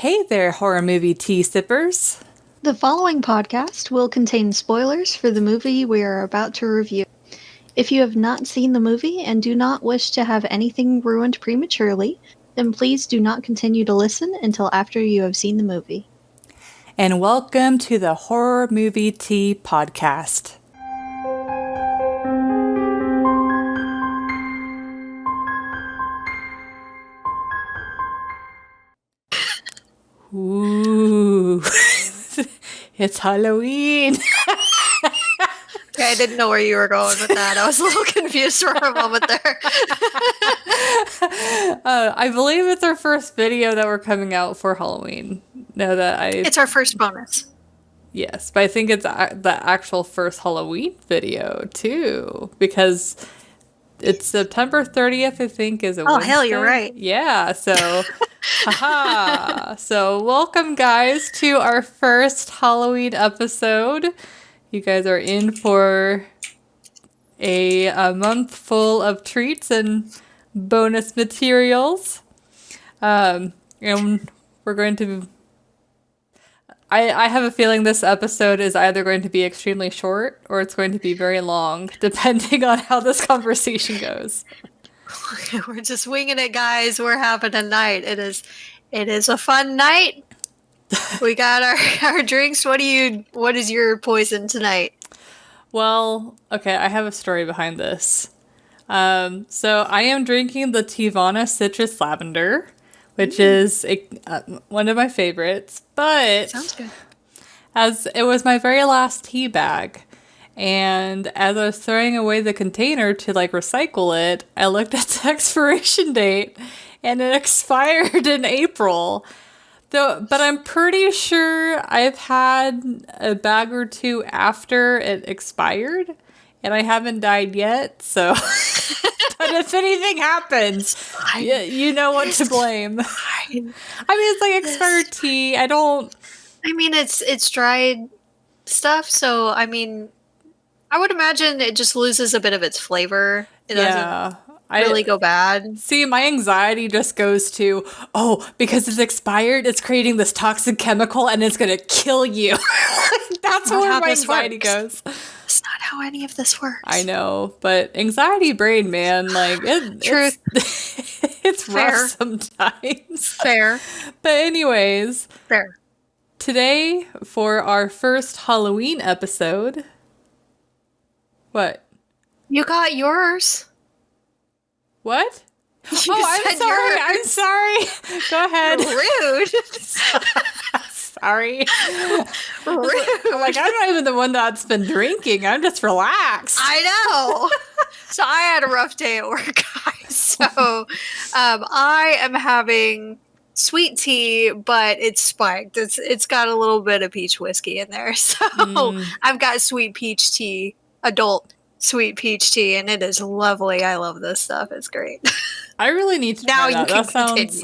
Hey there, horror movie tea sippers. The following podcast will contain spoilers for the movie we are about to review. If you have not seen the movie and do not wish to have anything ruined prematurely, then please do not continue to listen until after you have seen the movie. And welcome to the Horror Movie Tea Podcast. Ooh, it's Halloween. Okay, I didn't know where you were going with that. I was a little confused for a moment there. I believe it's our first video that we're coming out for Halloween. It's our first bonus. Yes, but I think it's the actual first Halloween video too, because it's September 30th, I think, is a Wednesday. Hell, you're right. Yeah, so, haha. So, welcome, guys, to our first Halloween episode. You guys are in for a month full of treats and bonus materials. And we're going to... I have a feeling this episode is either going to be extremely short or it's going to be very long, depending on how this conversation goes. We're just winging it, guys. We're having a night. It is a fun night. We got our drinks. What is your poison tonight? Well, okay, I have a story behind this. So I am drinking the Tivana Citrus Lavender, which is one of my favorites, but sounds good. As it was my very last tea bag, and as I was throwing away the container to recycle it, I looked at the expiration date, and it expired in April. But I'm pretty sure I've had a bag or two after it expired, and I haven't died yet, so... But if anything happens, you know what to blame. I mean, it's like expired tea. I mean, it's dried stuff, so, I mean, I would imagine it just loses a bit of its flavor. It doesn't really go bad. See, my anxiety just goes to, because it's expired, it's creating this toxic chemical, and it's going to kill you. That's where my anxiety goes. That's not how any of this works. I know, but anxiety brain, man, Truth. It's Fair. rough sometimes. Fair. But anyways. Fair. Today, for our first Halloween episode... What? You got yours. What? I'm sorry. I'm sorry. Go ahead. Rude. Sorry. Rude. I'm not even the one that's been drinking. I'm just relaxed. I know. So I had a rough day at work, guys. So I am having sweet tea, but it's spiked. It's got a little bit of peach whiskey in there. So I've got sweet peach tea, adult sweet peach tea, and it is lovely. I love this stuff. It's great. I really need to try that. That sounds...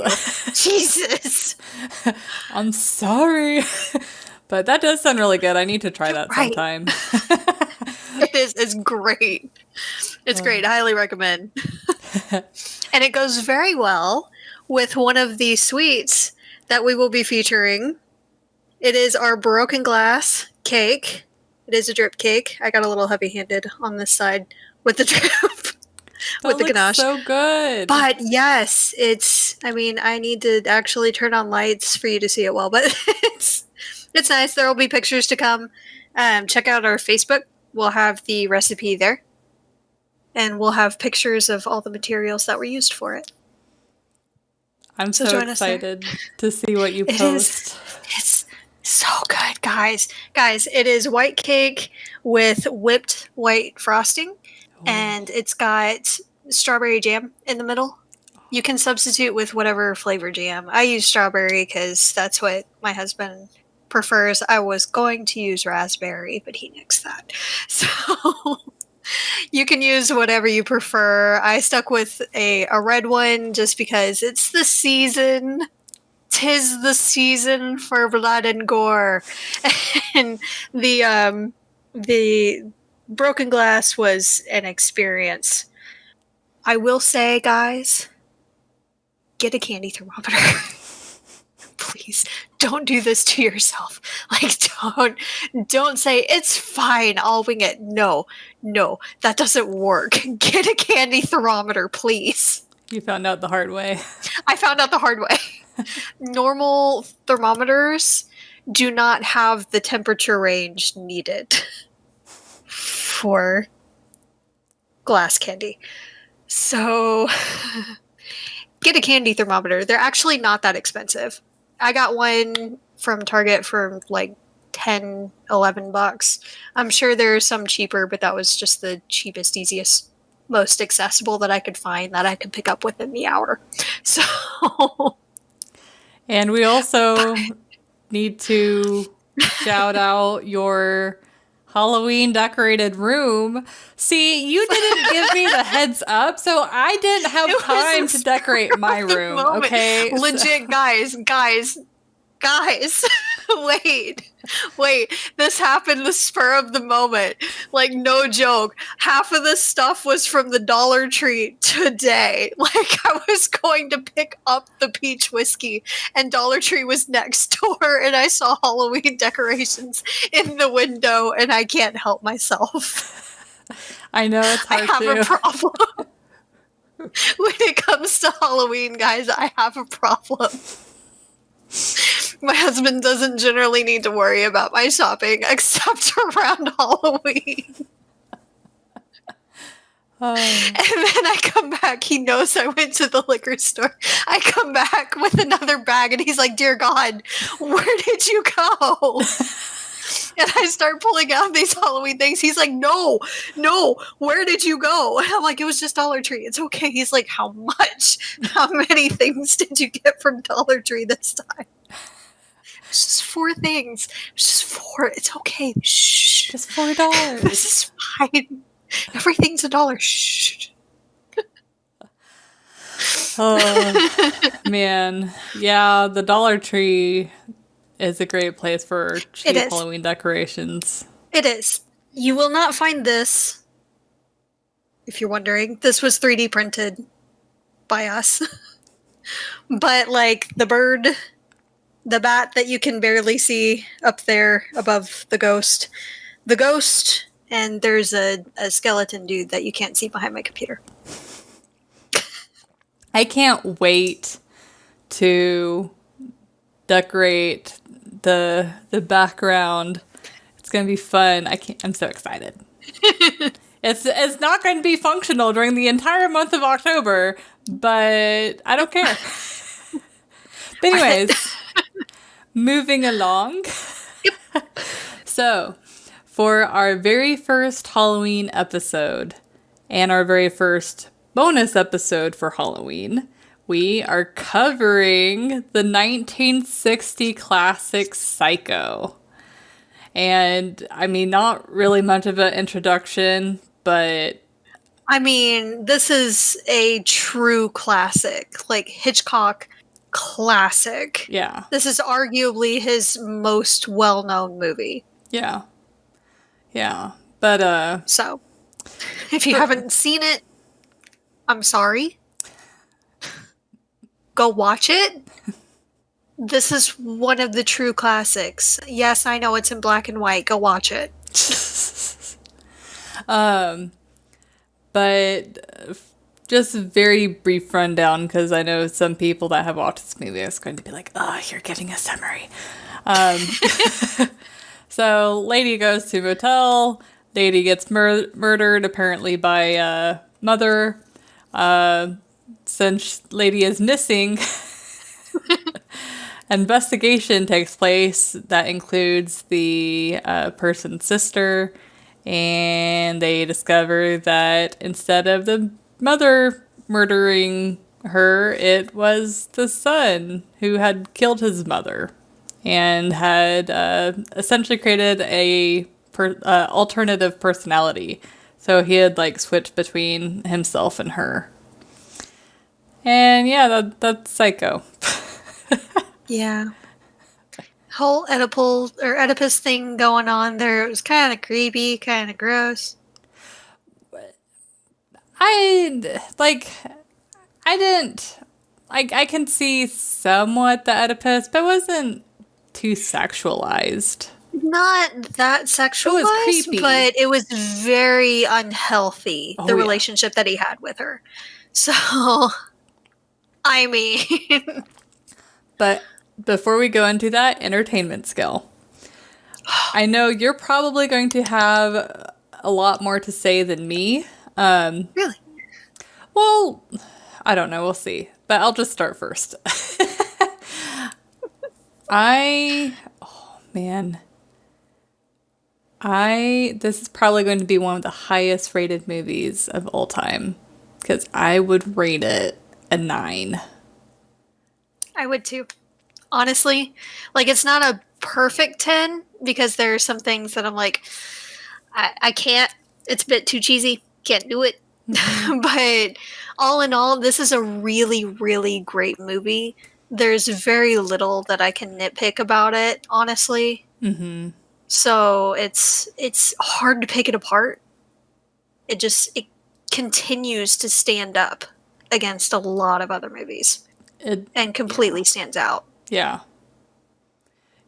Jesus. I'm sorry. But that does sound really good. I need to try that sometime. It's great. It's great. I highly recommend. And it goes very well with one of the sweets that we will be featuring. It is our broken glass cake. It is a drip cake. I got a little heavy-handed on this side with the drip. With the ganache. So good. But yes, I need to actually turn on lights for you to see it well, but it's nice. There will be pictures to come. Check out our Facebook. We'll have the recipe there. And we'll have pictures of all the materials that were used for it. I'm so excited to see what you post. It's so good, guys. Guys, it is white cake with whipped white frosting. And it's got strawberry jam in the middle. You can substitute with whatever flavor jam. I use strawberry because that's what my husband prefers. I was going to use raspberry, but he nixed that. So you can use whatever you prefer. I stuck with a red one just because it's the season. 'Tis the season for blood and gore. And the broken glass was an experience. I will say, guys, get a candy thermometer. please don't do this to yourself. Like, don't say, it's fine, I'll wing it. No, that doesn't work. Get a candy thermometer, please. You found out the hard way. I found out the hard way. Normal thermometers do not have the temperature range needed for glass candy. So get a candy thermometer. They're actually not that expensive. I got one from Target for like $10, $11. I'm sure there's some cheaper, but that was just the cheapest, easiest, most accessible that I could find that I could pick up within the hour. So, and we also need to shout out your Halloween decorated room. See, you didn't give me the heads up, so I didn't have time to decorate my room. Moment. Okay, Legit, guys, wait, this happened the spur of the moment. Like, no joke. Half of this stuff was from the Dollar Tree today. Like, I was going to pick up the peach whiskey, and Dollar Tree was next door, and I saw Halloween decorations in the window, and I can't help myself. I know it's hard I have a problem. When it comes to Halloween, guys, I have a problem. My husband doesn't generally need to worry about my shopping except around Halloween. And then I come back. He knows I went to the liquor store. I come back with another bag, and he's like, "Dear God, where did you go?" And I start pulling out these Halloween things. He's like, no, where did you go? And I'm like, it was just Dollar Tree. It's okay. He's like, how much? How many things did you get from Dollar Tree this time? It's just 4 things. It's just 4. It's okay. Shh. Just $4. This is fine. Everything's $1. Shh. Oh, man. Yeah, the Dollar Tree is a great place for cheap Halloween decorations. It is. You will not find this, if you're wondering. This was 3D printed by us. But, like, the bird, the bat that you can barely see up there above the ghost, and there's a skeleton dude that you can't see behind my computer. I can't wait to decorate the background. It's gonna be fun. I'm so excited. It's not going to be functional during the entire month of October, but I don't care. But anyways, moving along. Yep. So, for our very first Halloween episode and our very first bonus episode for Halloween, we are covering the 1960 classic Psycho. And, I mean, not really much of an introduction, but... I mean, this is a true classic. Like, Hitchcock classic. Yeah. This is arguably his most well-known movie. Yeah. Yeah. But, So, if you haven't seen it, I'm sorry. Go watch it. This is one of the true classics. Yes, I know it's in black and white. Go watch it. But just a very brief rundown, because I know some people that have watched this movie is going to be like, oh, you're getting a summary. So, lady goes to a motel. Lady gets murdered, apparently by mother. Since lady is missing, investigation takes place that includes the person's sister, and they discover that instead of the mother murdering her, it was the son who had killed his mother and had essentially created a alternative personality. So he had like switched between himself and her. And yeah, that's Psycho. Yeah. Whole Oedipus thing going on there. It was kind of creepy, kind of gross. I didn't I can see somewhat the Oedipus, but it wasn't too sexualized. Not that It sexualized, was creepy. but it was very unhealthy, the Oh, yeah. relationship that he had with her. So, I mean, But before we go into that, entertainment skill. I know you're probably going to have a lot more to say than me. really. Well, I don't know. We'll see. But I'll just start first. Oh man. This is probably going to be one of the highest rated movies of all time. Because I would rate it a 9. I would too. Honestly, like it's not a perfect 10 because there are some things that I'm like, I can't. It's a bit too cheesy. Can't do it. But all in all, this is a really, really great movie. There's very little that I can nitpick about it, honestly. Mm-hmm. So it's hard to pick it apart. It continues to stand up against a lot of other movies and completely stands out. Yeah.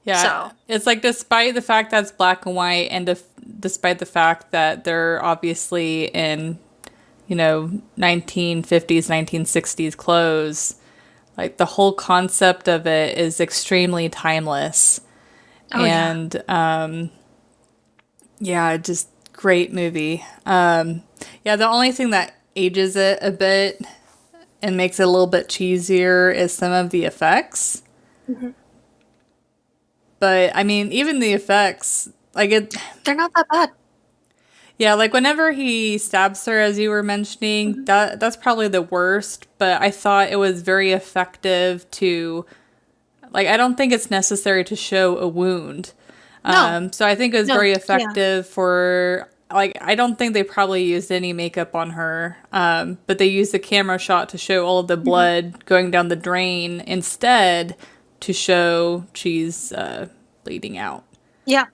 Yeah. So. It's like despite the fact that it's black and white and despite the fact that they're obviously in, 1950s, 1960s clothes, like the whole concept of it is extremely timeless. Oh, and just great movie. The only thing that ages it a bit and makes it a little bit cheesier is some of the effects. Mm-hmm. But I mean, even the effects, they're not that bad. Yeah, like whenever he stabs her, as you were mentioning, that's probably the worst. But I thought it was very effective to, I don't think it's necessary to show a wound. No. So I think it was very effective for, I don't think they probably used any makeup on her. But they used the camera shot to show all of the blood going down the drain instead to show she's bleeding out. Yeah.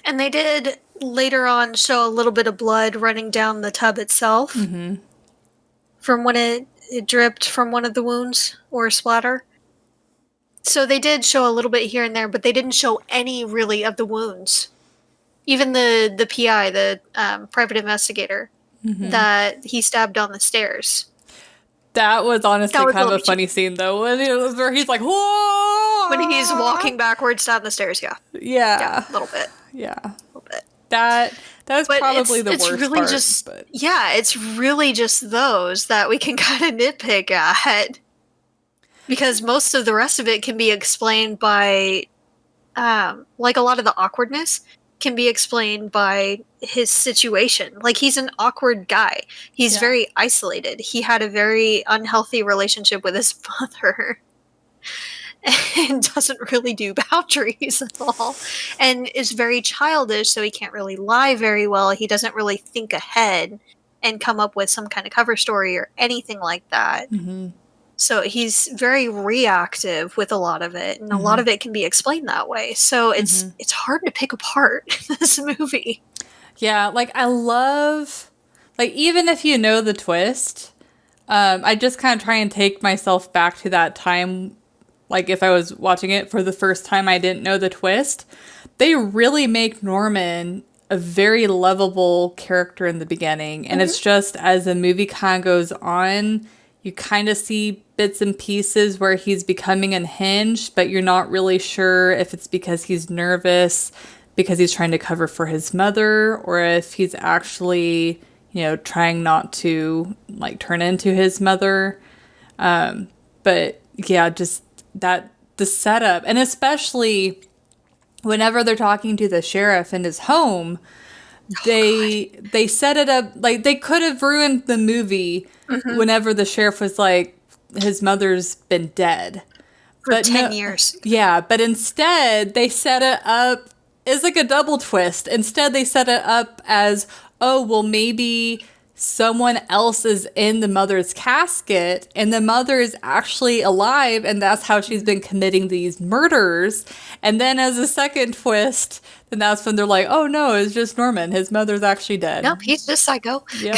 And they did later on show a little bit of blood running down the tub itself from when it dripped from one of the wounds or splatter. So they did show a little bit here and there, but they didn't show any really of the wounds. Even the PI, the private investigator, that he stabbed on the stairs. That was honestly kind of a funny scene, though, where he's like, whoa! When he's walking backwards down the stairs, yeah. Yeah. A little bit. Yeah. A little bit. That was probably the worst really part. Yeah, it's really just those that we can kind of nitpick at. Because most of the rest of it can be explained by, a lot of the awkwardness can be explained by his situation. Like, he's an awkward guy. He's very isolated. He had a very unhealthy relationship with his mother. And doesn't really do boundaries at all. And is very childish, so he can't really lie very well. He doesn't really think ahead and come up with some kind of cover story or anything like that. Mm-hmm. So he's very reactive with a lot of it, and a lot of it can be explained that way. So it's hard to pick apart this movie. Yeah, I love, even if you know the twist, I just kind of try and take myself back to that time. If I was watching it for the first time, I didn't know the twist. They really make Norman a very lovable character in the beginning. And it's just as the movie kind of goes on, you kind of see bits and pieces where he's becoming unhinged, but you're not really sure if it's because he's nervous, because he's trying to cover for his mother, or if he's actually, trying not to, turn into his mother. But yeah, just that the setup, and especially whenever they're talking to the sheriff in his home, they set it up they could have ruined the movie whenever the sheriff was like, his mother's been dead for 10 years. Yeah, but instead they set it up as a double twist. Instead they set it up as, oh, well, maybe someone else is in the mother's casket and the mother is actually alive, and that's how she's been committing these murders. And then as a second twist, then that's when they're like, oh no, it's just Norman, his mother's actually dead. Nope, he's just psycho. Yep.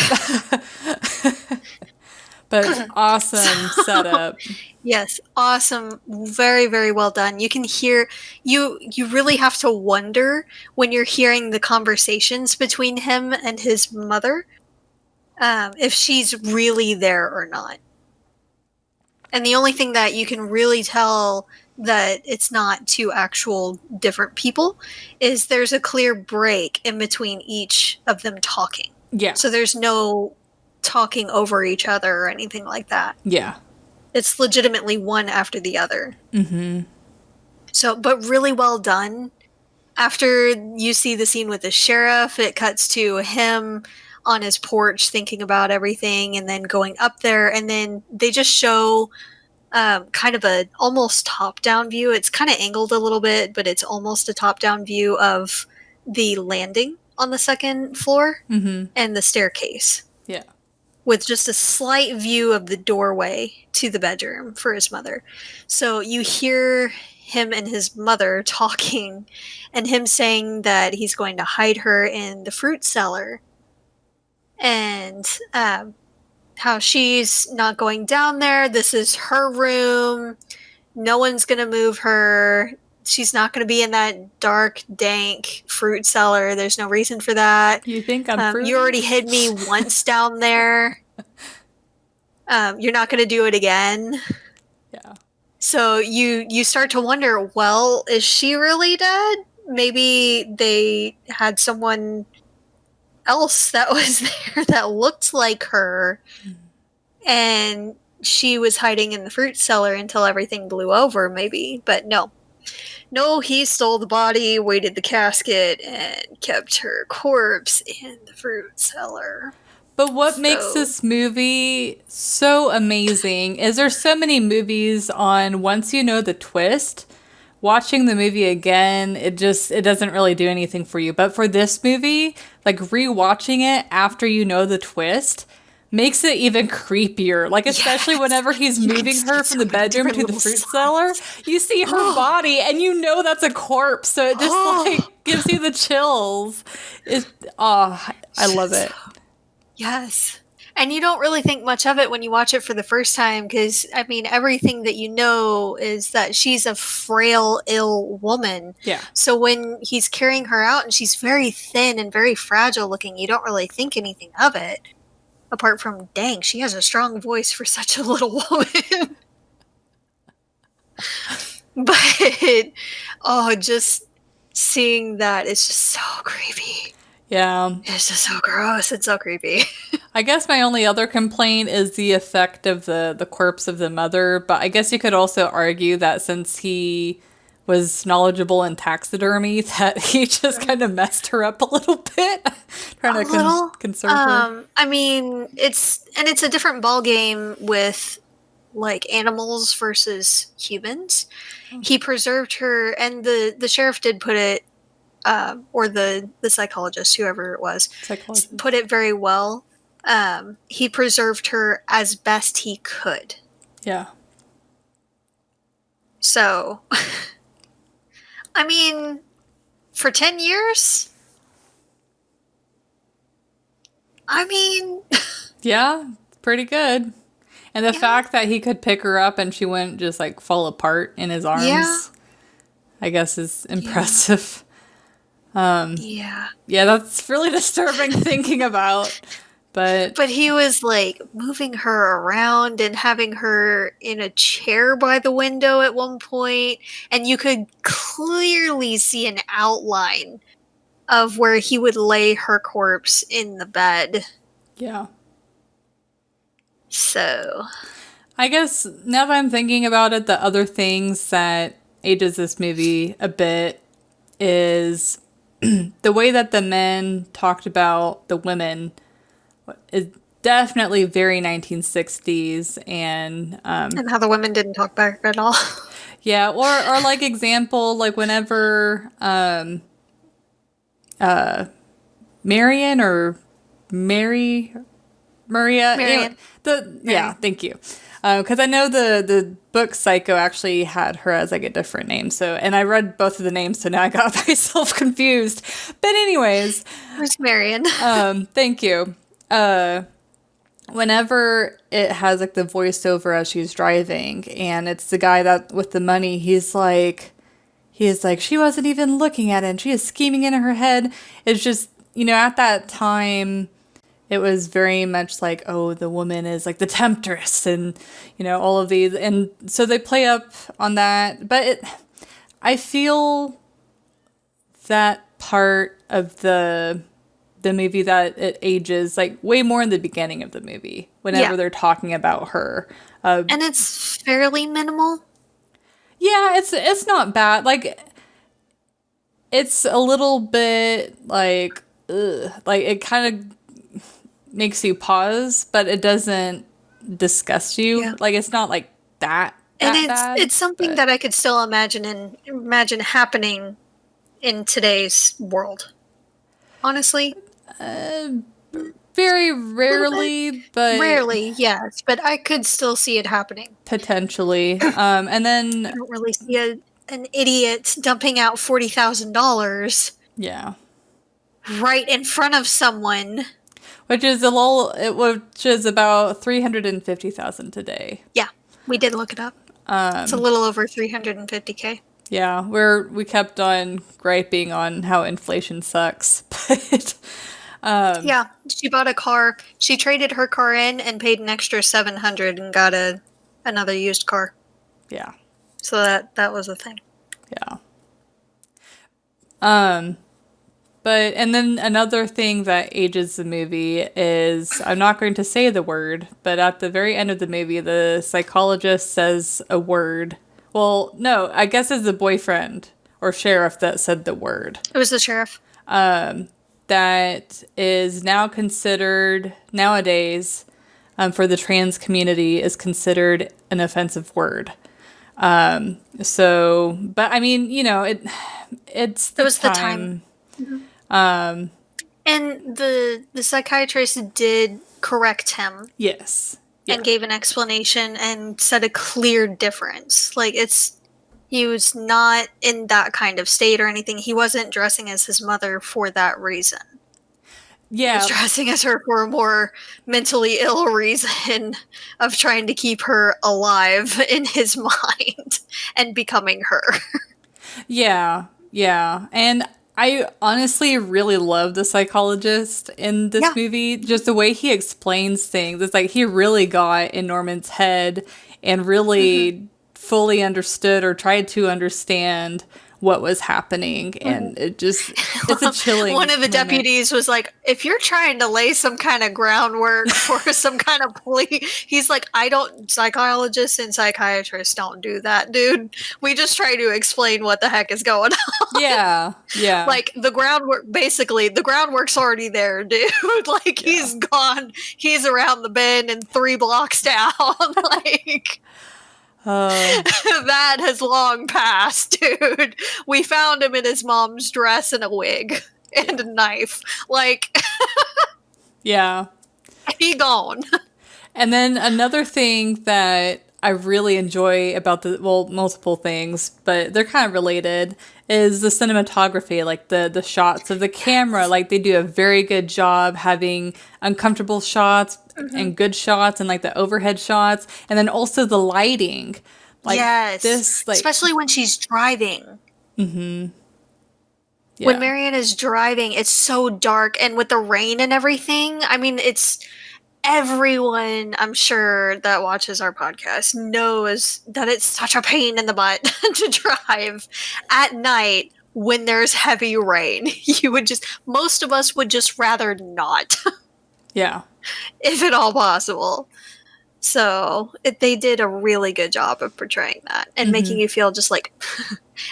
But awesome setup. Yes, awesome. Very, very well done. You can hear you really have to wonder when you're hearing the conversations between him and his mother, if she's really there or not. And the only thing that you can really tell that it's not two actual different people is there's a clear break in between each of them talking. Yeah. So there's no talking over each other or anything like that. Yeah. It's legitimately one after the other. Mm-hmm. So, but really well done. After you see the scene with the sheriff, it cuts to him on his porch thinking about everything and then going up there, and then they just show kind of a almost top-down view. It's kind of angled a little bit, but it's almost a top-down view of the landing on the second floor and the staircase. Yeah. With just a slight view of the doorway to the bedroom for his mother. So you hear him and his mother talking, and him saying that he's going to hide her in the fruit cellar, and how she's not going down there. This is her room. No one's going to move her. She's not going to be in that dark, dank fruit cellar. There's no reason for that. You think I'm fruity? You already hid me once down there. You're not going to do it again. Yeah. So you start to wonder, well, is she really dead? Maybe they had someone else that was there that looked like her, and she was hiding in the fruit cellar until everything blew over, maybe. But no, he stole the body, weighted the casket, and kept her corpse in the fruit cellar. But what makes this movie so amazing is there's so many movies on once you know the twist, watching the movie again, it doesn't really do anything for you. But for this movie, like rewatching it after you know the twist makes it even creepier. Like especially whenever he's moving her from the bedroom to the fruit cellar, you see her body and you know that's a corpse. So it just like gives you the chills. I love it. Yes. And you don't really think much of it when you watch it for the first time because, I mean, everything that you know is that she's a frail, ill woman. Yeah. So when he's carrying her out and she's very thin and very fragile looking, you don't really think anything of it. Apart from, dang, she has a strong voice for such a little woman. But, just seeing that is just so creepy. Yeah. It's just so gross. It's so creepy. I guess my only other complaint is the effect of the corpse of the mother, but I guess you could also argue that since he was knowledgeable in taxidermy, that he just kind of messed her up a little bit, trying to conserve her. I mean, it's a different ball game with like animals versus humans. He preserved her, and the sheriff did put it. Or the psychologist, whoever it was, put it very well. He preserved her as best he could. Yeah. So, I mean, for 10 years? I mean... Yeah, pretty good. And the fact that he could pick her up and she wouldn't just, like, fall apart in his arms, I guess is impressive. Yeah, that's really disturbing thinking about. But he was like moving her around and having her in a chair by the window at one point, and you could clearly see an outline of where he would lay her corpse in the bed. Yeah. So, I guess now that I'm thinking about it, the other things that ages this movie a bit is the way that the men talked about the women is definitely very 1960s, and how the women didn't talk back at all. Yeah, or like example, like whenever Marion or Maria. Marion. Yeah, thank you. Because I know the book Psycho actually had her as like a different name. So, and I read both of the names, so now I got myself confused. But anyways, Who's Marion? Thank you. whenever it has like the voiceover as she's driving, and it's the guy that with the money, he's like, she wasn't even looking at it, and she is scheming in her head. It's just, at that time, it was very much like, oh, the woman is like the temptress, and all of these, and so they play up on that. But I feel that part of the movie that it ages like way more in the beginning of the movie whenever they're talking about her, and it's fairly minimal. Yeah, it's not bad. Like, it's a little bit like, ugh. Like, it kind of makes you pause, but it doesn't disgust you. Yeah. Like, it's not like that And bad. it's something that I could still imagine happening in today's world. Honestly. Very rarely, but rarely, yes. But I could still see it happening. Potentially. And then I don't really see an idiot dumping out $40,000. Yeah. Right in front of someone. Which is about 350,000 today. Yeah, we did look it up. It's a little over 350K. Yeah, we kept on griping on how inflation sucks, but yeah, she bought a car. She traded her car in and paid an extra $700 and got another used car. Yeah. So that was a thing. Yeah. But and then another thing that ages the movie is, I'm not going to say the word, but at the very end of the movie, the psychologist says a word. Well, no, I guess it's the boyfriend or sheriff that said the word. It was the sheriff. That is now considered, nowadays, for the trans community, is considered an offensive word. So, but I mean, it was the time. Mm-hmm. And the psychiatrist did correct him. Yes. Yeah. And gave an explanation and said a clear difference. Like, he was not in that kind of state or anything. He wasn't dressing as his mother for that reason. Yeah. He was dressing as her for a more mentally ill reason of trying to keep her alive in his mind and becoming her. Yeah. Yeah. And I honestly really love the psychologist in this movie. Just the way he explains things. It's like he really got in Norman's head and really fully understood or tried to understand what was happening. And it's a chilling One of the moment. deputies was like, if you're trying to lay some kind of groundwork for some kind of plea, he's like, psychologists and psychiatrists don't do that, dude. We just try to explain what the heck is going on. Yeah. Yeah. Like, the groundwork's already there, dude. Like, he's gone. He's around the bend and 3 blocks down. Like... that has long passed, dude. We found him in his mom's dress and a wig and a knife. Like, yeah, he gone. And then another thing that I really enjoy about multiple things, but they're kind of related, is the cinematography, like the shots of the camera. Like, they do a very good job having uncomfortable shots and good shots and like the overhead shots, and then also the lighting. Like, yes, this, like, especially when she's driving. Mm-hmm. Yeah. When Marianne is driving, it's so dark, and with the rain and everything, I mean, it's... Everyone, I'm sure, that watches our podcast knows that it's such a pain in the butt to drive at night when there's heavy rain. Most of us would just rather not. Yeah. If at all possible. So, they did a really good job of portraying that and making you feel just like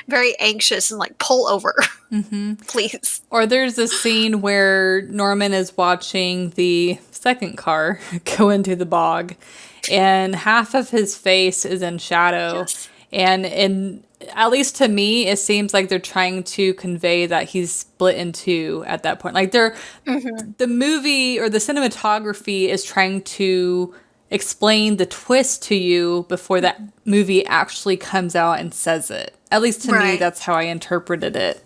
very anxious and like, pull over, please. Or there's a scene where Norman is watching the second car go into the bog, and half of his face is in shadow. Yes. And at least to me, it seems like they're trying to convey that he's split in two at that point. Like, the movie or the cinematography is trying to explain the twist to you before that movie actually comes out and says it. At least to me, that's how I interpreted it.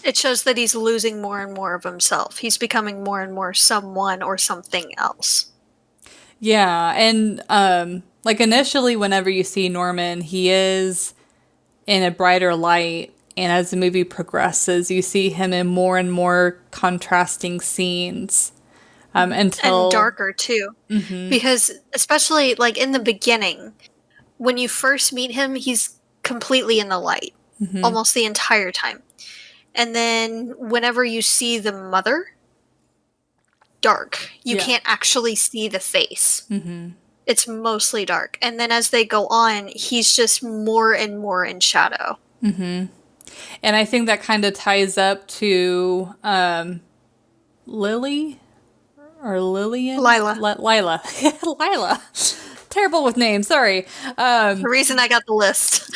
It shows that he's losing more and more of himself. He's becoming more and more someone or something else. Yeah, and like initially whenever you see Norman, he is in a brighter light, and as the movie progresses, you see him in more and more contrasting scenes. And Until darker too. Because especially like in the beginning, when you first meet him, he's completely in the light almost the entire time. And then whenever you see the mother, dark. You Yeah. can't actually see the face. It's mostly dark. And then as they go on, he's just more and more in shadow. And I think that kind of ties up to Lily or Lillian? Lila. Lila. Lila. Terrible with names, sorry. The reason I got the list.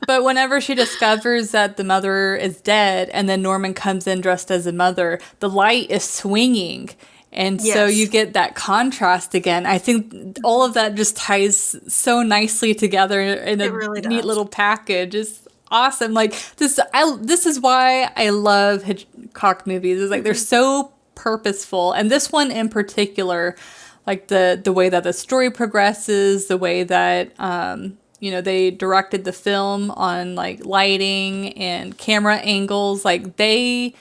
But whenever she discovers that the mother is dead and then Norman comes in dressed as a mother, the light is swinging. And so Yes. you get that contrast again. I think all of that just ties so nicely together in a It really neat does. little package. It's awesome. Like this is why I love Hitchcock movies. It's like they're so purposeful. And this one in particular, like the way that the story progresses, the way that they directed the film on like lighting and camera angles, like they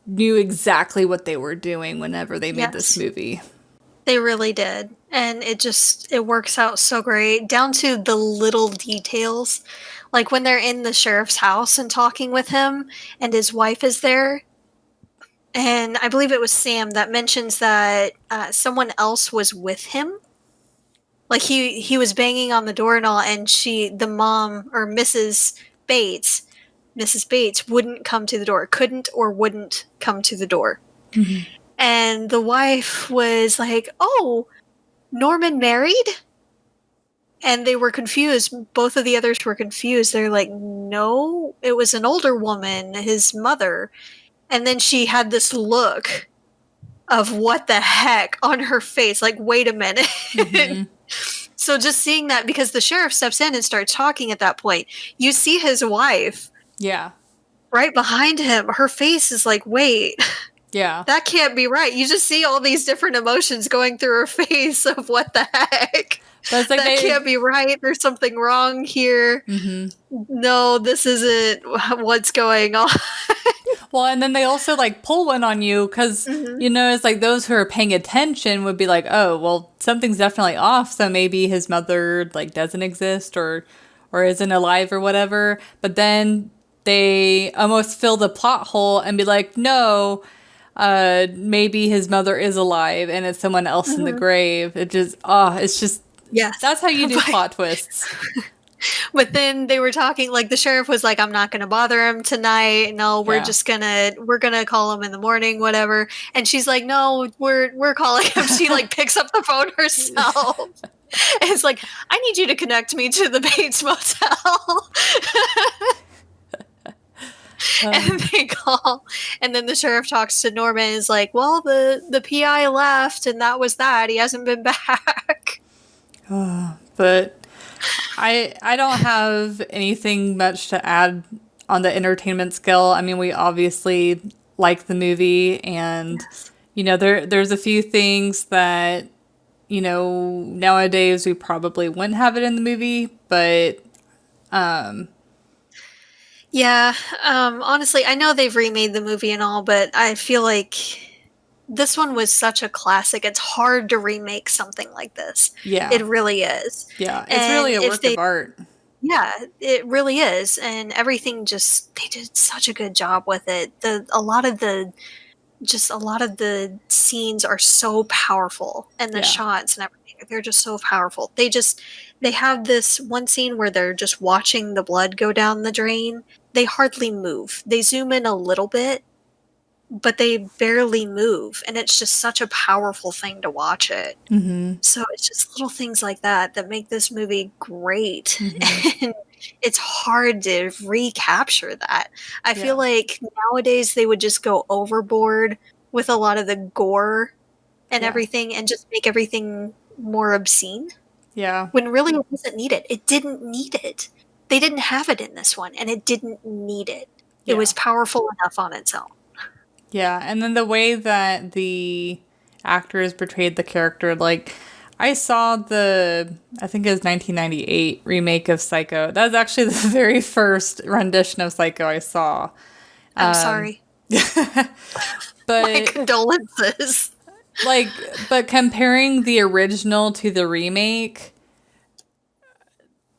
knew exactly what they were doing whenever they made this Yes. movie. They really did. And it works out so great, down to the little details. Like when they're in the sheriff's house and talking with him, and his wife is there. And I believe it was Sam that mentions that someone else was with him. Like he was banging on the door and all, and the mom, or Mrs. Bates wouldn't come to the door, couldn't or wouldn't come to the door. And the wife was like, "Oh, Norman married?" And they were confused. Both of the others were confused. They're like, "No, it was an older woman, his mother." And then she had this look of what the heck on her face, like, wait a minute. So just seeing that, because the sheriff steps in and starts talking at that point, you see his wife Yeah. right behind him. Her face is like, wait, Yeah. that can't be right. You just see all these different emotions going through her face of what the heck. But it's like That can't be right. There's something wrong here. No, this isn't what's going on. Well, and then they also like pull one on you because it's like those who are paying attention would be like, oh, well, something's definitely off. So maybe his mother like doesn't exist or isn't alive or whatever. But then they almost fill the plot hole and be like, no, maybe his mother is alive and it's someone else in the grave. It's just Yes. that's how you do plot twists. But then they were talking, like the sheriff was like, "I'm not going to bother him tonight. No, we're gonna call him in the morning, whatever." And she's like, "No, we're calling him." She like picks up the phone herself. And it's like, "I need you to connect me to the Bates Motel." And they call, and then the sheriff talks to Norman and is like, "Well, the PI left, and that was that. He hasn't been back." But I don't have anything much to add on the entertainment scale. I mean, we obviously like the movie, and there's a few things that nowadays we probably wouldn't have it in the movie, but Yeah, honestly, I know they've remade the movie and all, but I feel like this one was such a classic. It's hard to remake something like this. Yeah. It really is. Yeah, it's really a work of art. Yeah, it really is. And everything they did such a good job with it. A lot of the scenes are so powerful, and the shots and everything, they're just so powerful. They have this one scene where they're just watching the blood go down the drain. They hardly move. They zoom in a little bit, but they barely move, and it's just such a powerful thing to watch it. So it's just little things like that make this movie great. And it's hard to recapture that. I feel like nowadays they would just go overboard with a lot of the gore and everything, and just make everything more obscene. Yeah. When really it wasn't needed. It didn't need it. They didn't have it in this one, and it didn't need it. It was powerful enough on its own. Yeah, and then the way that the actors portrayed the character. Like, I saw I think it was 1998 remake of Psycho. That was actually the very first rendition of Psycho I saw. I'm sorry. My But condolences. but comparing the original to the remake,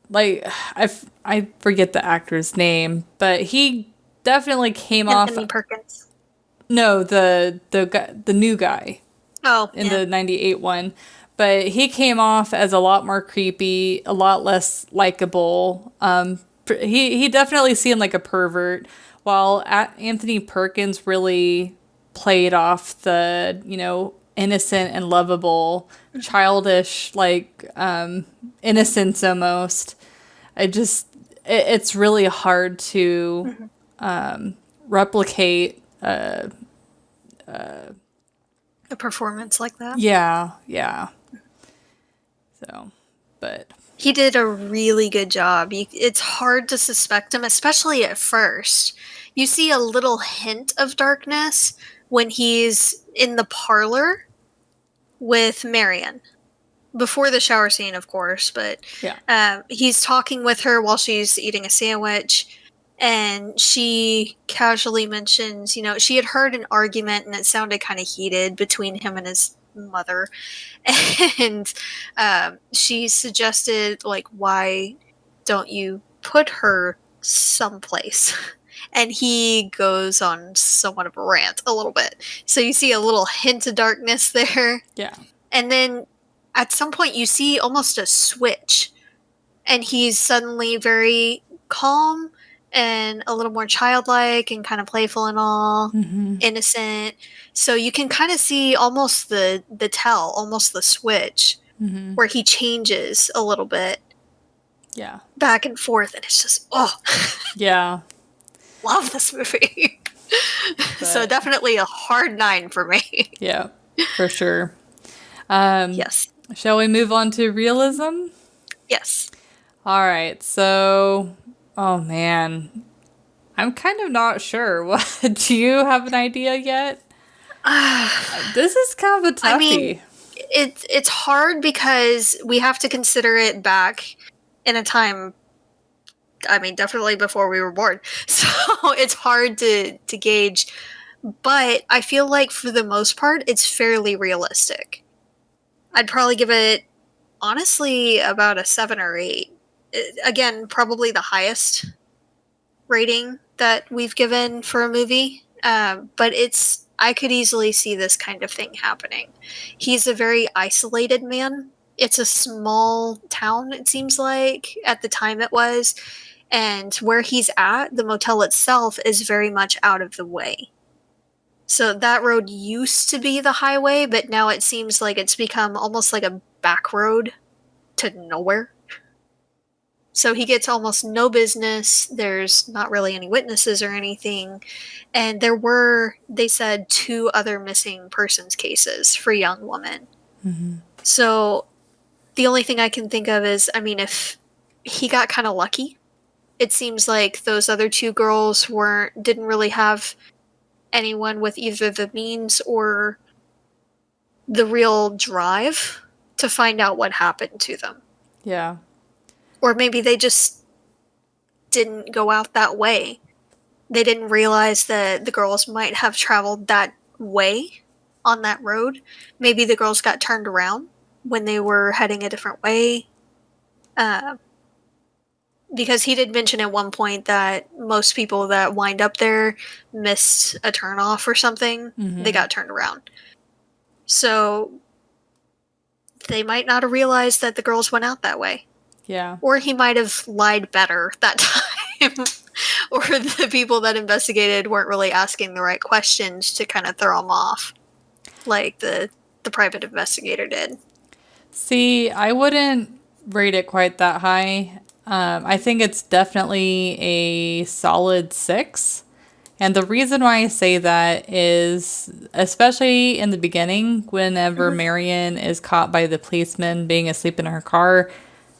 like I forget the actor's name, but he definitely came off. Anthony Perkins. No, the new guy Oh, in yeah. the 98 one. But he came off as a lot more creepy, a lot less likable. He definitely seemed like a pervert, while Anthony Perkins really played off the, innocent and lovable, childish, like, innocence almost. It's really hard to replicate. A performance like that. Yeah. So, but He did a really good job. It's hard to suspect him, especially at first. You see a little hint of darkness when he's in the parlor with Marion. Before the shower scene, of course, but yeah. He's talking with her while she's eating a sandwich, and she casually mentions, she had heard an argument and it sounded kind of heated between him and his mother. And she suggested, like, why don't you put her someplace? And he goes on somewhat of a rant a little bit. So you see a little hint of darkness there. Yeah. And then at some point you see almost a switch. And he's suddenly very calm and a little more childlike and kind of playful and all, innocent. So you can kind of see almost the almost the switch, where he changes a little bit. Yeah. Back and forth, and it's just, Yeah. Love this movie. So definitely a hard 9 for me. Yeah, for sure. Yes. Shall we move on to realism? Yes. All right. So, oh man, I'm kind of not sure. What do you have an idea yet? This is kind of a toughie. I mean, it's hard because we have to consider it back in a time. I mean, definitely before we were born, so it's hard to gauge. But I feel like for the most part, it's fairly realistic. I'd probably give it, honestly, about a 7 or 8. Again, probably the highest rating that we've given for a movie. But I could easily see this kind of thing happening. He's a very isolated man. It's a small town, it seems like, at the time it was. And where he's at, the motel itself is very much out of the way. So that road used to be the highway, but now it seems like it's become almost like a back road to nowhere. So he gets almost no business. There's not really any witnesses or anything. And there were, they said, 2 other missing persons cases for young women. So the only thing I can think of is, I mean, if he got kind of lucky, it seems like those other 2 girls didn't really have anyone with either the means or the real drive to find out what happened to them. Yeah. Or maybe they just didn't go out that way. They didn't realize that the girls might have traveled that way on that road. Maybe the girls got turned around when they were heading a different way. Because he did mention at one point that most people that wind up there missed a turnoff or something. They got turned around. So they might not have realized that the girls went out that way. Yeah. Or he might have lied better that time. Or the people that investigated weren't really asking the right questions to kind of throw him off, like the private investigator did. See, I wouldn't rate it quite that high. I think it's definitely a solid 6. And the reason why I say that is, especially in the beginning, whenever Marion is caught by the policeman being asleep in her car,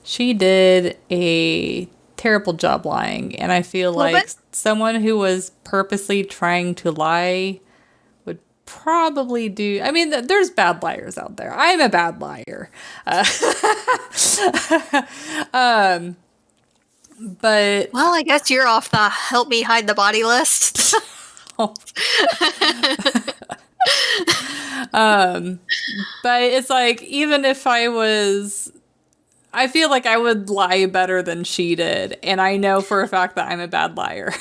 she did a terrible job lying. And I feel like someone who was purposely trying to lie would probably do. I mean, there's bad liars out there. I'm a bad liar. But Well, I guess you're off the help me hide the body list. But it's like, even if I feel like I would lie better than she did, and I know for a fact that I'm a bad liar.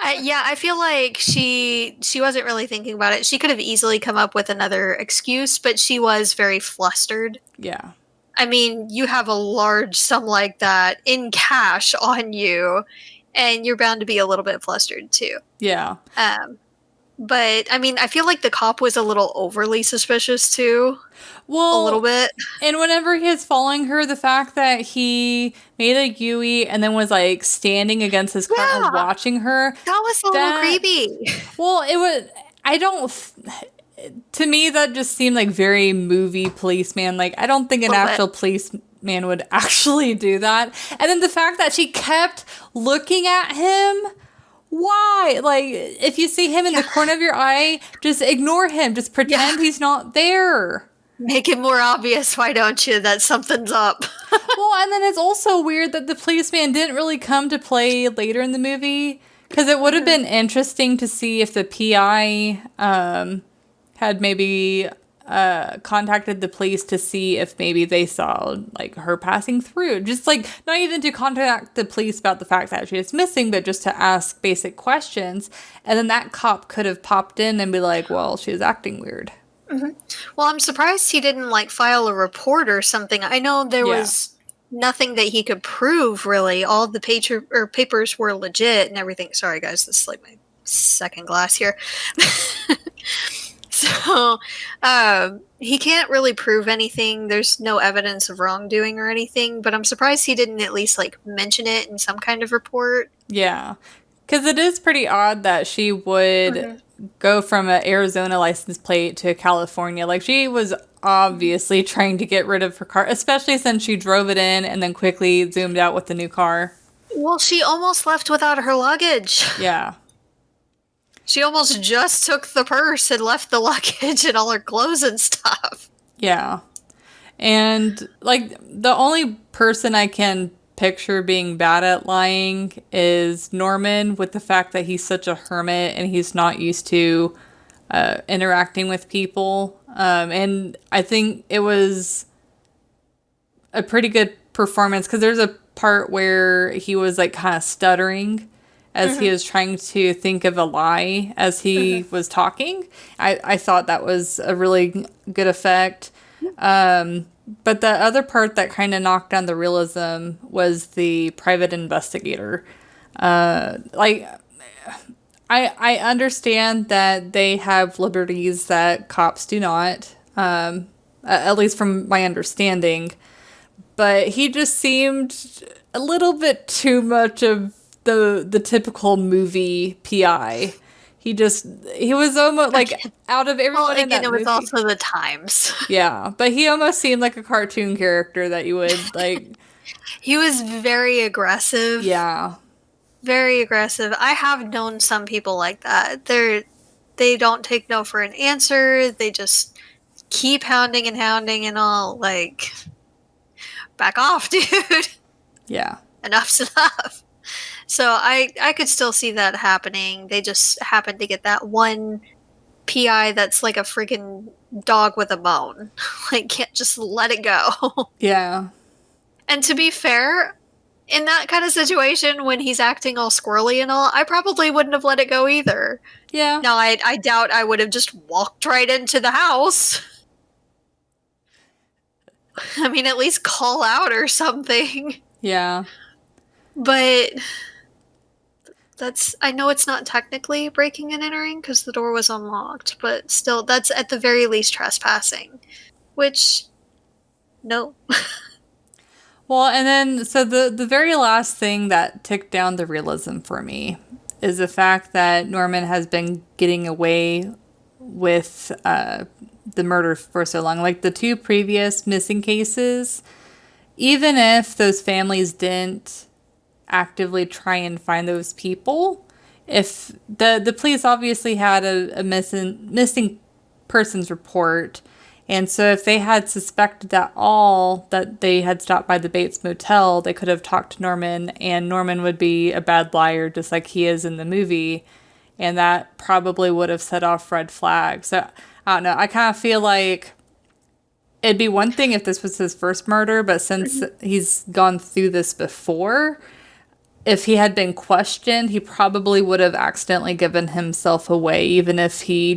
I feel like she wasn't really thinking about it. She could have easily come up with another excuse, but she was very flustered. Yeah. I mean, you have a large sum like that in cash on you, and you're bound to be a little bit flustered too. Yeah. But I mean, I feel like the cop was a little overly suspicious too. Well, a little bit. And whenever he was following her, the fact that he made a Yui and then was like standing against his car and watching her. That was a little creepy. Well, to me, that just seemed like very movie policeman. Like, I don't think an actual policeman would actually do that. And then the fact that she kept looking at him. Why? Like, if you see him in the corner of your eye, just ignore him. Just pretend he's not there. Make it more obvious, why don't you, that something's up. Well, and then it's also weird that the policeman didn't really come to play later in the movie. Because it would have been interesting to see if the PI had maybe contacted the police to see if maybe they saw like her passing through. Just like, not even to contact the police about the fact that she is missing, but just to ask basic questions. And then that cop could have popped in and be like, well, she was acting weird. Mm-hmm. Well, I'm surprised he didn't like file a report or something. I know there was nothing that he could prove, really. All the papers were legit and everything. Sorry, guys, this is like my second glass here. So, he can't really prove anything. There's no evidence of wrongdoing or anything, but I'm surprised he didn't at least, like, mention it in some kind of report. Yeah. Because it is pretty odd that she would go from an Arizona license plate to California. Like, she was obviously trying to get rid of her car, especially since she drove it in and then quickly zoomed out with the new car. Well, she almost left without her luggage. Yeah. She almost just took the purse and left the luggage and all her clothes and stuff. Yeah. And, like, the only person I can picture being bad at lying is Norman, with the fact that he's such a hermit and he's not used to interacting with people. And I think it was a pretty good performance, because there's a part where he was, like, kind of stuttering as he was trying to think of a lie as he was talking. I thought that was a really good effect. But the other part that kind of knocked down the realism was the private investigator. I understand that they have liberties that cops do not, at least from my understanding. But he just seemed a little bit too much of the typical movie PI. He was almost like out of everyone. Well, again, it was also the times. Yeah, but he almost seemed like a cartoon character that you would like. He was very aggressive. Yeah, very aggressive. I have known some people like that. They don't take no for an answer. They just keep hounding and all, like, back off, dude. Yeah, enough's enough. So I could still see that happening. They just happen to get that one PI that's like a freaking dog with a bone. Like, can't just let it go. Yeah. And to be fair, in that kind of situation, when he's acting all squirrely and all, I probably wouldn't have let it go either. Yeah. Now, I doubt I would have just walked right into the house. I mean, at least call out or something. Yeah. But I know it's not technically breaking and entering because the door was unlocked, but still, that's at the very least trespassing. Which, no. Well, and then, so the very last thing that ticked down the realism for me is the fact that Norman has been getting away with the murder for so long. Like, the two previous missing cases, even if those families didn't actively try and find those people, if the police obviously had a missing persons report, and so if they had suspected at all that they had stopped by the Bates Motel, they could have talked to Norman, and Norman would be a bad liar just like he is in the movie, and that probably would have set off red flags. So I don't know. I kind of feel like it'd be one thing if this was his first murder, but since he's gone through this before, if he had been questioned, he probably would have accidentally given himself away, even if he,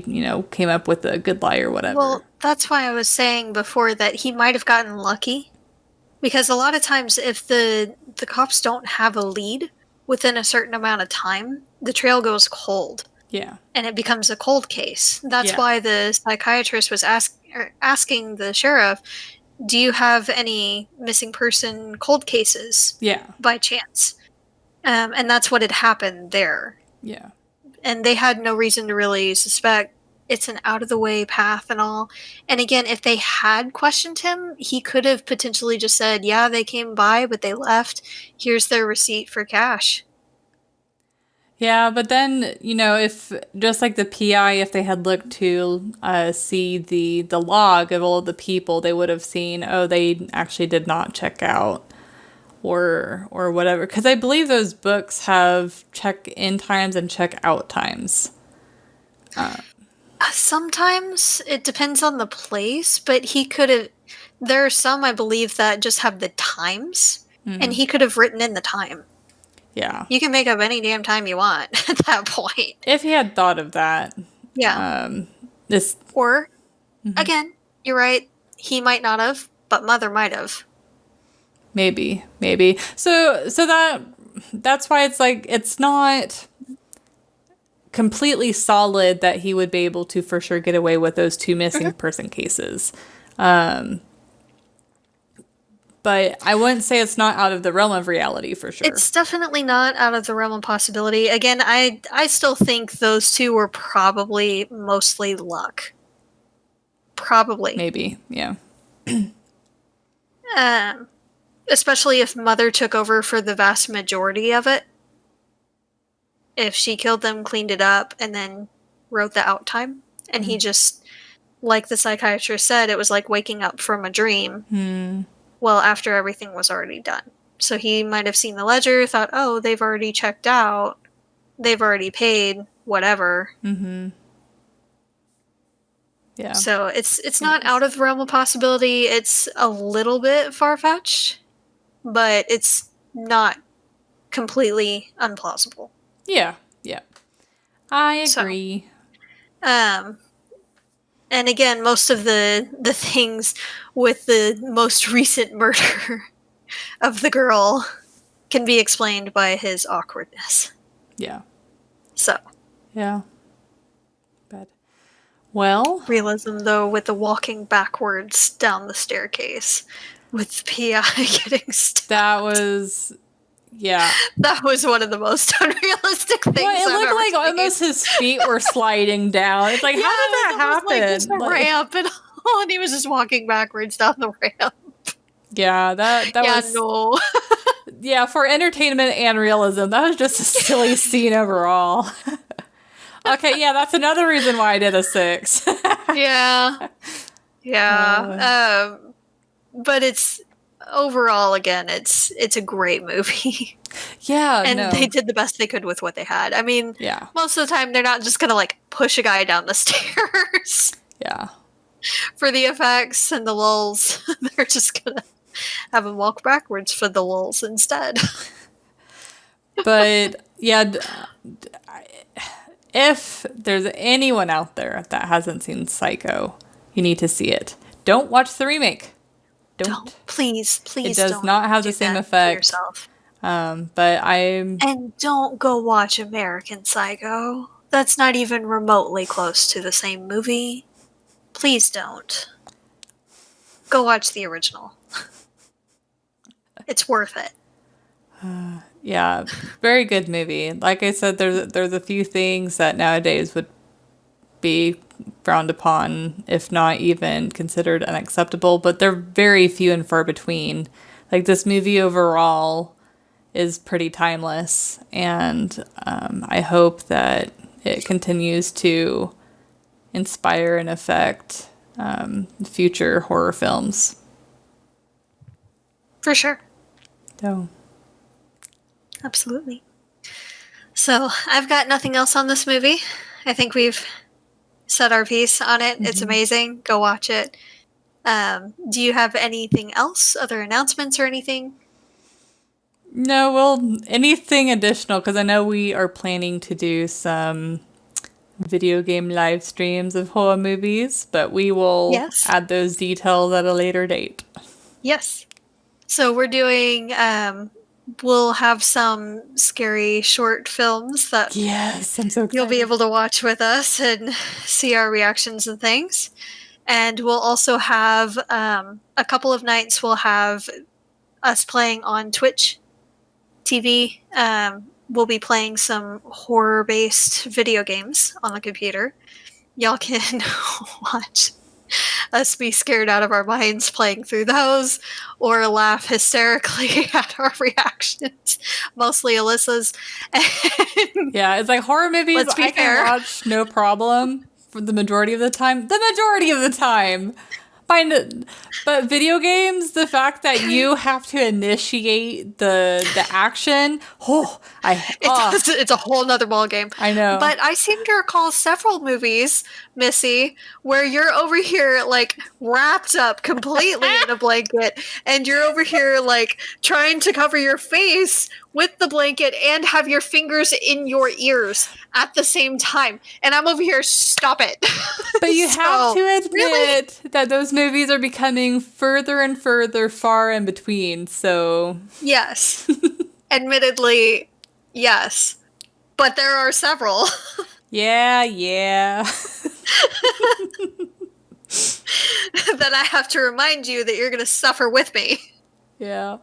came up with a good lie or whatever. Well, that's why I was saying before that he might have gotten lucky. Because a lot of times if the cops don't have a lead within a certain amount of time, the trail goes cold. Yeah. And it becomes a cold case. That's why the psychiatrist was asking the sheriff, do you have any missing person cold cases? Yeah. By chance? And that's what had happened there. Yeah. And they had no reason to really suspect. It's an out-of-the-way path and all. And again, if they had questioned him, he could have potentially just said, yeah, they came by, but they left. Here's their receipt for cash. Yeah, but then, if, just like the PI, if they had looked to see the log of all of the people, they would have seen, oh, they actually did not check out. Or whatever, because I believe those books have check-in times and check-out times. Sometimes it depends on the place, but he could have. There are some, I believe, that just have the times, and he could have written in the time. Yeah, you can make up any damn time you want at that point. If he had thought of that, yeah. Again, you're right. He might not have, but Mother might have. Maybe. So that's why it's like, it's not completely solid that he would be able to for sure get away with those two missing person cases. But I wouldn't say it's not out of the realm of reality for sure. It's definitely not out of the realm of possibility. Again, I still think those two were probably mostly luck. Probably. Maybe, yeah. Especially if Mother took over for the vast majority of it. If she killed them, cleaned it up, and then wrote the out time. And he just, like the psychiatrist said, it was like waking up from a dream. Well, after everything was already done. So he might have seen the ledger, thought, oh, they've already checked out. They've already paid, whatever. Yeah. So it's not out of the realm of possibility. It's a little bit far-fetched. But it's not completely unplausible. Yeah. I agree. So, and again, most of the things with the most recent murder of the girl can be explained by his awkwardness. Yeah. So. Yeah. But, well. Realism, though, with the walking backwards down the staircase. With the PI getting stopped. That was, yeah. That was one of the most unrealistic things. Well, it looked like almost his feet were sliding down. It's like, how did that happen? Like just a ramp and all, and he was just walking backwards down the ramp. Yeah, that was. No. Yeah, for entertainment and realism, that was just a silly scene overall. Okay, yeah, that's another reason why I did a 6. Yeah. But it's overall, again, it's a great movie. Yeah, and they did the best they could with what they had. I mean, most of the time they're not just gonna like push a guy down the stairs. Yeah. For the effects and the lulls, they're just gonna have him walk backwards for the lulls instead. But yeah, if there's anyone out there that hasn't seen Psycho, you need to see it. Don't watch the remake. Don't. Please it does not have the same effect. And don't go watch American Psycho. That's not even remotely close to the same movie. Please don't. Go watch the original. It's worth it. Yeah, very good movie. Like I said, there's a few things that nowadays would be frowned upon, if not even considered unacceptable, but they're very few and far between. Like, this movie overall is pretty timeless, and I hope that it continues to inspire and affect future horror films. For sure. So, Absolutely. So I've got nothing else on this movie. I think we've said our piece on it. It's amazing. Go watch it. Do you have anything else? Other announcements or anything? no, well, anything additional, because I know we are planning to do some video game live streams of horror movies, but we will add those details at a later date. Yes. So we're doing, we'll have some scary short films that Yes, I'm so excited. you'll be able to watch with us and see our reactions and things. And we'll also have a couple of nights we'll have us playing on Twitch TV. We'll be playing some horror-based video games on the computer. Y'all can watch us be scared out of our minds playing through those or laugh hysterically at our reactions. Mostly Alyssa's. Yeah, it's like horror movies Let's be I fair. can watch no problem for the majority of the time. But video games, the fact that you have to initiate the action, it's a whole nother ball game. I know. But I seem to recall several movies, Missy, where you're over here like wrapped up completely in a blanket and you're over here like trying to cover your face with the blanket and have your fingers in your ears at the same time. And I'm over here, stop it. But you have to admit that those movies are becoming further and further far in between, so... Yes. Admittedly, yes. But there are several. Yeah. That I have to remind you that you're going to suffer with me. Yeah.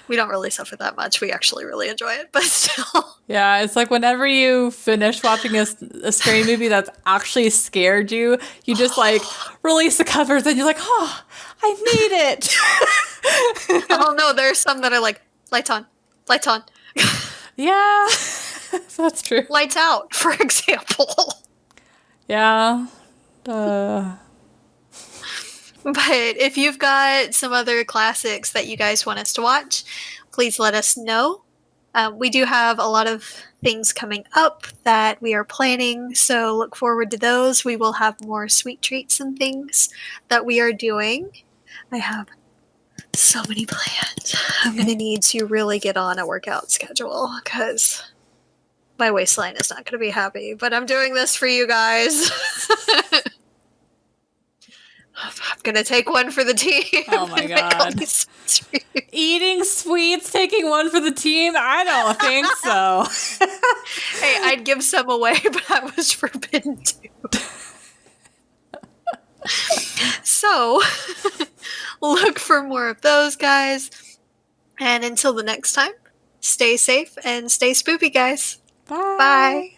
We don't really suffer that much. We actually really enjoy it, but still. Yeah, it's like whenever you finish watching a scary movie that's actually scared you, you just like release the covers and you're like, oh, I need it. Oh no, there's some that are like, lights on. Yeah, that's true. Lights out, for example. Yeah. But if you've got some other classics that you guys want us to watch, please let us know. We do have a lot of things coming up that we are planning, so look forward to those. We will have more sweet treats and things that we are doing. I have so many plans. I'm going to need to really get on a workout schedule because my waistline is not going to be happy, but I'm doing this for you guys. I'm going to take one for the team. Oh my God. Eating sweets, taking one for the team? I don't think so. Hey, I'd give some away, but I was forbidden to. So, look for more of those, guys. And until the next time, stay safe and stay spoopy, guys. Bye. Bye.